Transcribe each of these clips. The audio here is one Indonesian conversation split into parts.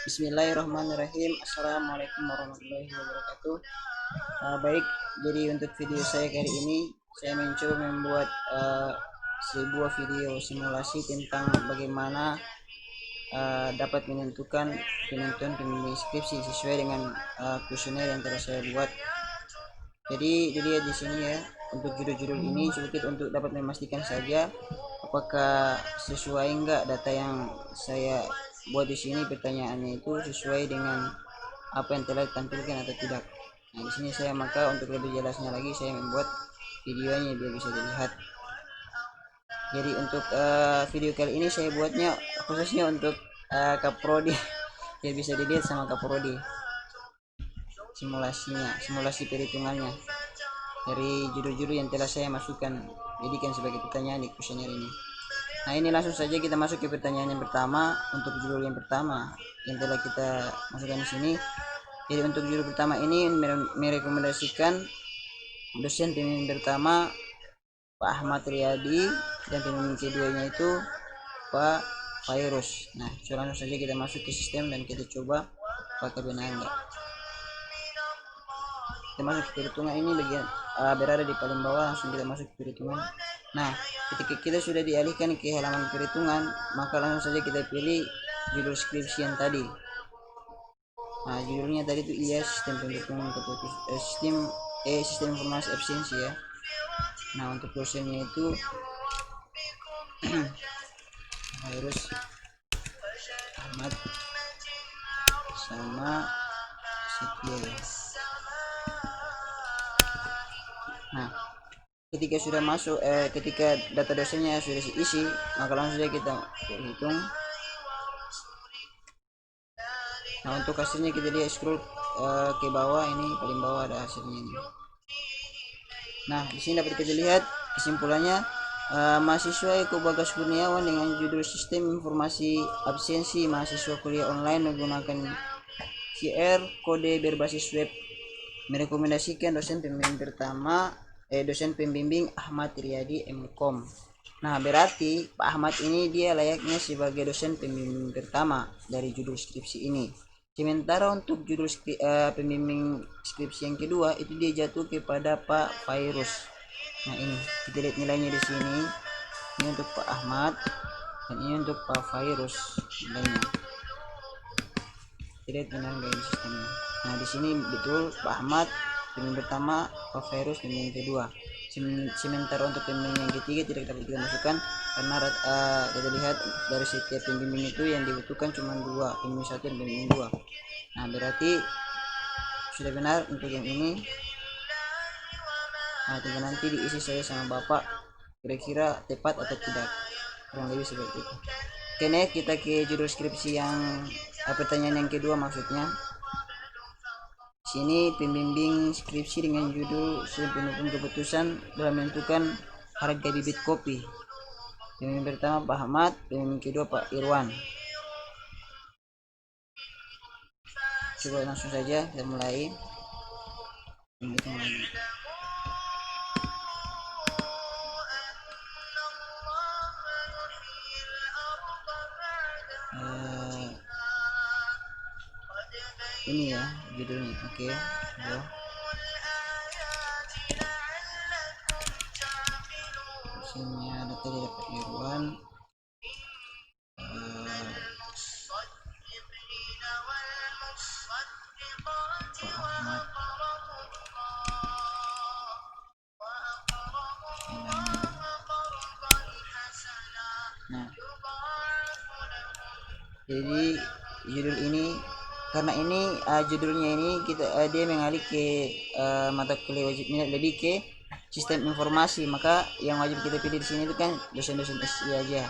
Bismillahirrahmanirrahim. Assalamualaikum warahmatullahi wabarakatuh. Baik, jadi untuk video saya kali ini saya mencoba membuat sebuah video simulasi tentang bagaimana dapat menentukan penentuan pembimbing skripsi sesuai dengan kuesioner yang telah saya buat. Jadi dilihat di sini ya, untuk judul-judul ini sedikit untuk dapat memastikan saja apakah sesuai enggak data yang saya buat di sini, pertanyaannya itu sesuai dengan apa yang telah ditampilkan atau tidak. Nah, di sini saya maka untuk lebih jelasnya lagi saya membuat videonya biar bisa dilihat. Jadi untuk video kali ini saya buatnya khususnya untuk Kaprodi biar bisa dilihat sama Kaprodi simulasi perhitungannya dari judul-judul yang telah saya masukkan jadikan sebagai pertanyaan di kuesioner ini. Nah, ini langsung saja kita masuk ke pertanyaan yang pertama. Untuk judul yang pertama yang telah kita masukkan di sini. Jadi untuk judul pertama ini merekomendasikan dosen pembimbing pertama Pak Ahmad Riyadi dan pembimbing keduanya itu Pak Fairuz. Nah, langsung saja kita masuk ke sistem dan kita coba apakah benar enggak. Kita masuk ke perhitungan ini bagian berada di paling bawah, langsung kita masuk ke perhitungan. Nah, ketika kita sudah dialihkan ke halaman perhitungan, maka langsung saja kita pilih judul skripsi yang tadi. Nah, judulnya tadi itu sistem penghitungan sistem informasi efisiensi ya. Nah, untuk dosennya itu harus Ahmad sama Setia ya. Nah, ketika sudah masuk ketika data dosennya sudah diisi, maka langsung saja kita hitung. Nah, untuk hasilnya kita lihat scroll ke bawah, ini paling bawah ada hasilnya ini. Nah, di sini dapat kita lihat kesimpulannya mahasiswa Eko Bagas Kurniawan dengan judul Sistem Informasi Absensi Mahasiswa Kuliah Online menggunakan QR kode berbasis web merekomendasikan dosen pembimbing Ahmad Riyadi MKOM. Nah, berarti Pak Ahmad ini dia layaknya sebagai dosen pembimbing pertama dari judul skripsi ini. Sementara untuk judul pembimbing skripsi yang kedua itu dia jatuh kepada Pak Fairuz. Nah, ini kita lihat nilainya di sini. Ini untuk Pak Ahmad dan ini untuk Pak Fairuz nilainya. Kita lihat nilai sistemnya. Nah, di sini betul Pak Ahmad pembimbing pertama, Pak Fairuz pembimbing kedua. Sementara untuk pembimbing yang ketiga tidak dapat kita masukkan karena kita lihat dari setiap pembimbing itu yang dibutuhkan cuma dua, pembimbing satu dan pembimbing dua. Nah, berarti sudah benar untuk yang ini. Nah, tinggal nanti diisi saya sama Bapak kira-kira tepat atau tidak, kurang lebih seperti itu. Oke, kita ke judul skripsi yang pertanyaan yang kedua maksudnya. Sini pembimbing skripsi dengan judul penutup keputusan dalam menentukan harga bibit kopi. Pembimbing pertama Pak Ahmad, pembimbing kedua Pak Irwan. Coba langsung saja kita mulai. Ini ya judulnya. Oke, ya. Sini ada tadi dapat Irwan. Nah, jadi judul ini karena ini judulnya ini kita dia mengalih ke mata kuliah wajib minat lebih ke sistem informasi, maka yang wajib kita pilih di sini itu kan dosen-dosen SI aja.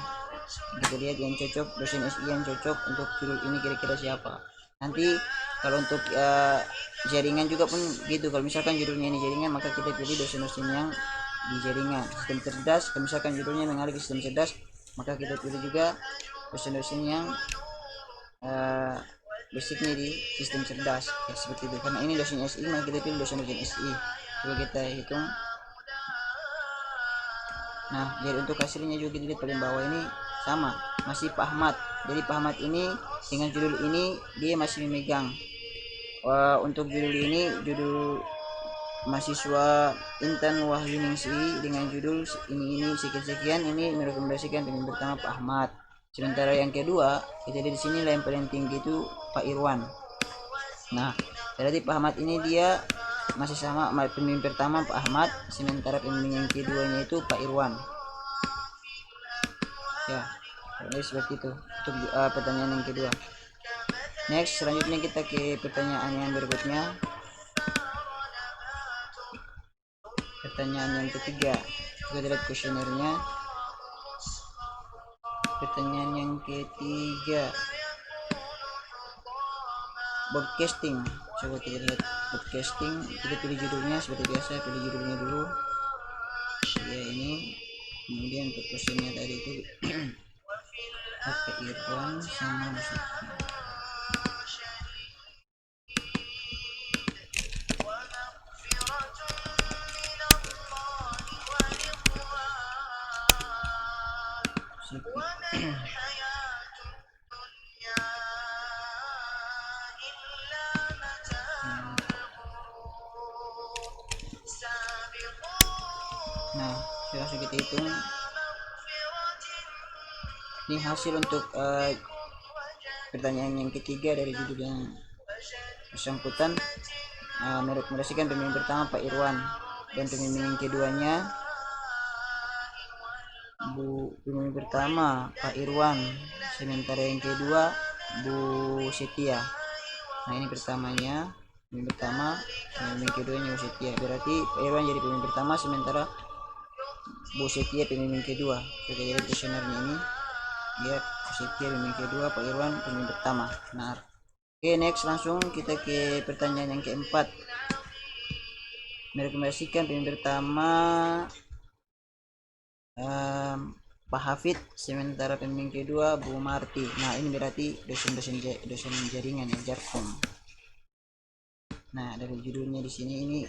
Kita lihat yang cocok, dosen SI yang cocok untuk judul ini kira-kira siapa. Nanti kalau untuk jaringan juga pun gitu, kalau misalkan judulnya ini jaringan maka kita pilih dosen-dosen yang di jaringan. Sistem cerdas, kalau misalkan judulnya mengalih ke sistem cerdas maka kita pilih juga dosen-dosen yang basicnya di sistem cerdas ya, seperti itu. Karena ini dosen SI maka kita pilih dosen-dosen SI. Coba kita hitung. Nah, jadi untuk hasilnya juga kita lihat paling bawah ini sama, masih Pak Ahmad. Jadi Pak Ahmad ini dengan judul ini dia masih memegang. Untuk judul ini judul mahasiswa Intan Wahyuningsi dengan judul ini sekian-sekian, ini merekomendasikan pemain pertama Pak Ahmad. Sementara yang kedua kita lihat di sini yang paling tinggi itu Pak Irwan. Nah, berarti Pak Ahmad ini dia masih sama pemain pertama Pak Ahmad, sementara pemain yang keduanya itu Pak Irwan. Ya, jadi seperti itu untuk pertanyaan yang kedua. Next, selanjutnya kita ke pertanyaan yang berikutnya. Pertanyaan yang ketiga, kita lihat kuesionernya. Pertanyaan yang ketiga, broadcasting. Coba kita lihat broadcasting. Kita pilih judulnya seperti biasa, pilih judulnya dulu. Ya ini. Kemudian untuk kuesionernya tadi itu pakai Irwan sama musik. Nah, langsung kita hitung. Ini hasil untuk pertanyaan yang ketiga dari judul yang bersangkutan. Merekomendasikan pemain pertama Pak Irwan dan pemain yang keduanya pemain pertama Pak Irwan, sementara yang kedua Bu Setia. Nah ini pertamanya pemain pertama, pemain keduanya Bu Setia. Berarti Pak Irwan jadi pemain pertama, sementara Bu Setia pemain kedua. Oke, jadi kuesionernya ini lihat Bu Setia pemain kedua, Pak Irwan pemain pertama. Benar. Oke, next langsung kita ke pertanyaan yang keempat. Merekomendasikan pemain pertama Pak Hafid, sementara pemain kedua Bu Marti. Nah ini berarti dosen jaringan ya, Jarkom. Nah dari judulnya di sini ini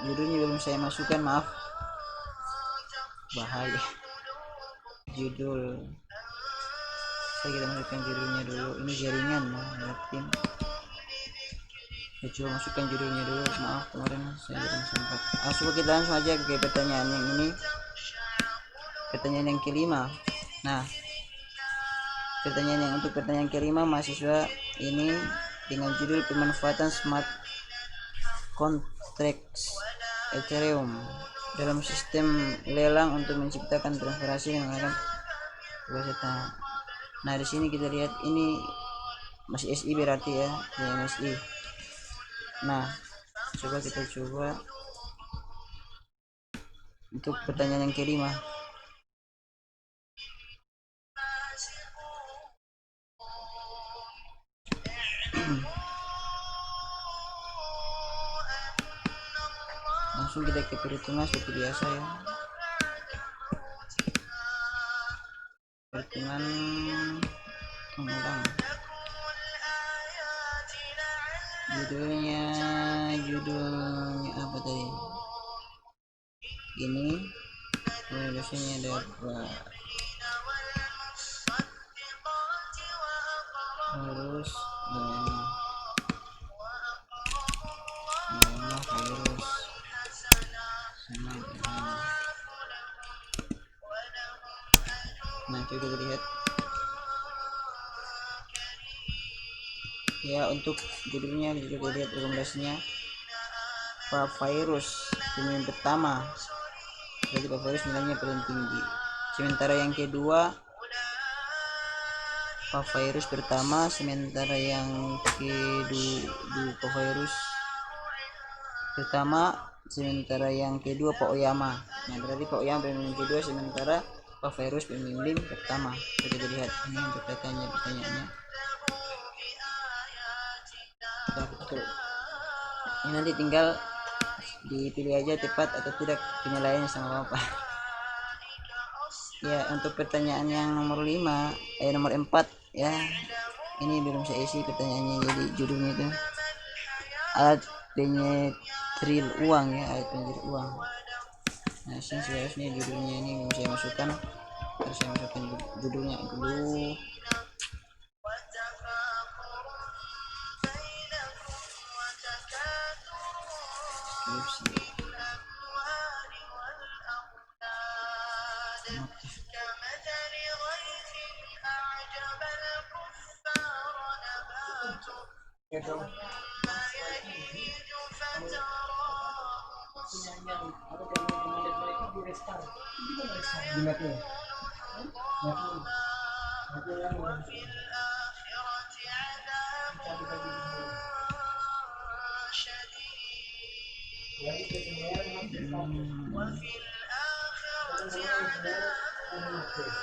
judulnya belum saya masukkan, maaf, bahaya judul. Saya kita masukkan judulnya dulu. Ini jaringan ya, tim. Saya coba masukkan judulnya dulu, maaf kemarin saya belum sempat. Coba kita langsung aja ke pertanyaan yang ini, pertanyaan yang kelima. Nah untuk pertanyaan kelima, mahasiswa ini dengan judul pemanfaatan smart contracts Ethereum dalam sistem lelang untuk menciptakan transparansi menggunakan bahasa. Nah di sini kita lihat ini masih SI berarti ya, MSI. Nah coba kita untuk pertanyaan yang kelima. Langsung kita ke perhitungan seperti biasa ya. Perhitungan judulnya apa tadi? Ini dosennya ada harus nah coba kita lihat ya. Untuk judulnya kita lihat rekomendasinya Pak Virus pemain pertama, jadi Pak Virus nilainya paling tinggi, sementara yang kedua Pak Virus pertama, sementara yang kedua Pak Virus pertama, sementara yang kedua Pak Oyama. Nah berarti Pak Oyama pemimpin kedua, sementara Pak Virus pemimpin pertama. Kita lihat ini untuk pertanyaannya. Nah, betul. Ini nanti tinggal dipilih aja tepat atau tidak penilaiannya sama Bapak. Ya untuk pertanyaan yang nomor 4 ya, ini belum saya isi pertanyaannya, jadi judulnya itu alat penyetril uang ya, alat penyetril uang. Nah sini sebenarnya judulnya ini mau saya masukkan, terus saya masukkan judulnya dulu. Skripsi.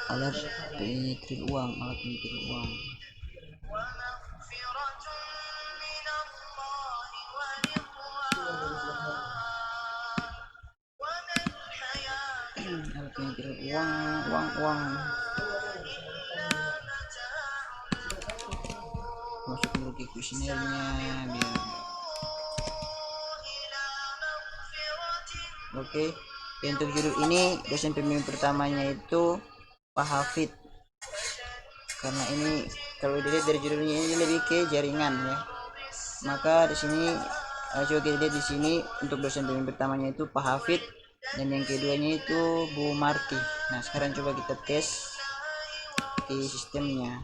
Alat penyetril uang, alat penyetril uang. Alat penyetril uang. Masuk dulu ke kuesionernya biar. Oke, untuk judul ini dosen pembimbing pertamanya itu Pak Hafid. Karena ini kalau dilihat dari judulnya ini lebih ke jaringan ya. Maka di sini coba kita lihat di sini untuk dosen pembimbing pertamanya itu Pak Hafid dan yang keduanya itu Bu Marti. Nah, sekarang coba kita tes di sistemnya.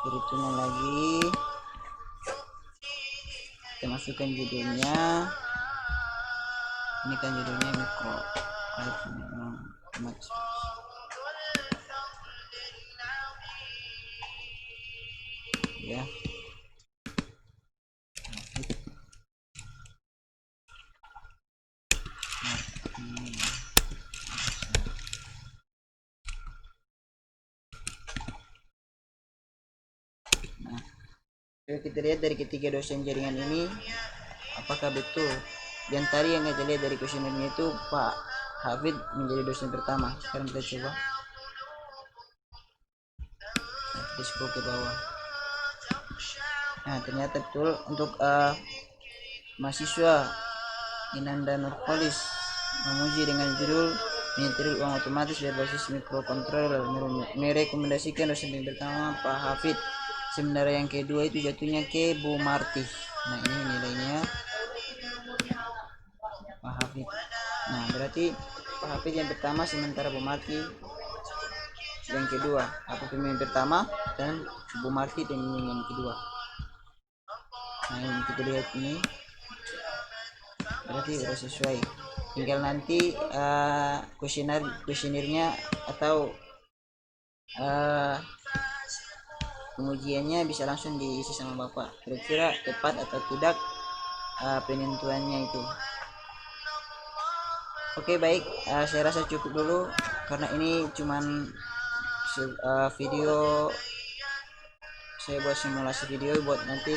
Perhitungan lagi. Kita masukkan judulnya. Ini kan judulnya mikro ya. Nah, kita lihat dari ketiga dosen jaringan ini apakah betul. Dan tadi yang kita lihat dari kuesionernya itu Pak Hafid menjadi dosen pertama. Sekarang kita coba. Nah, kita scroll ke bawah. Nah, ternyata betul untuk mahasiswa Inanda Nurholis menguji dengan judul penyetril uang otomatis berbasis mikrokontroler, merekomendasikan dosen pertama Pak Hafid. Sementara yang kedua itu jatuhnya ke Bu Marti. Nah, ini nilainya Pak Hafid. Nah, berarti Pak Hafid yang pertama, sementara Bu Marti yang kedua. Aku pemimpin pertama dan Bu Marti pemimpin yang kedua. Nah, ini kita lihat ini berarti sudah sesuai. Tinggal nanti kuesionernya atau pengujiannya bisa langsung diisi sama Bapak. Kira-kira tepat atau tidak penentuannya itu. Oke, baik, saya rasa cukup dulu karena ini cuman video, saya buat simulasi video buat nanti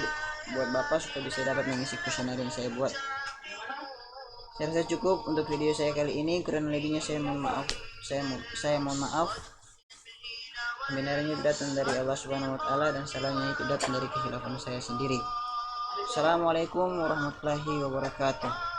buat Bapak supaya bisa dapat mengisi kuesioner yang saya buat. Saya rasa cukup untuk video saya kali ini. Kurang lebihnya saya mohon maaf. Saya mohon maaf. Kebenarannya datang dari Allah Subhanahu wa taala dan salahnya itu datang dari kehilafan saya sendiri. Assalamualaikum warahmatullahi wabarakatuh.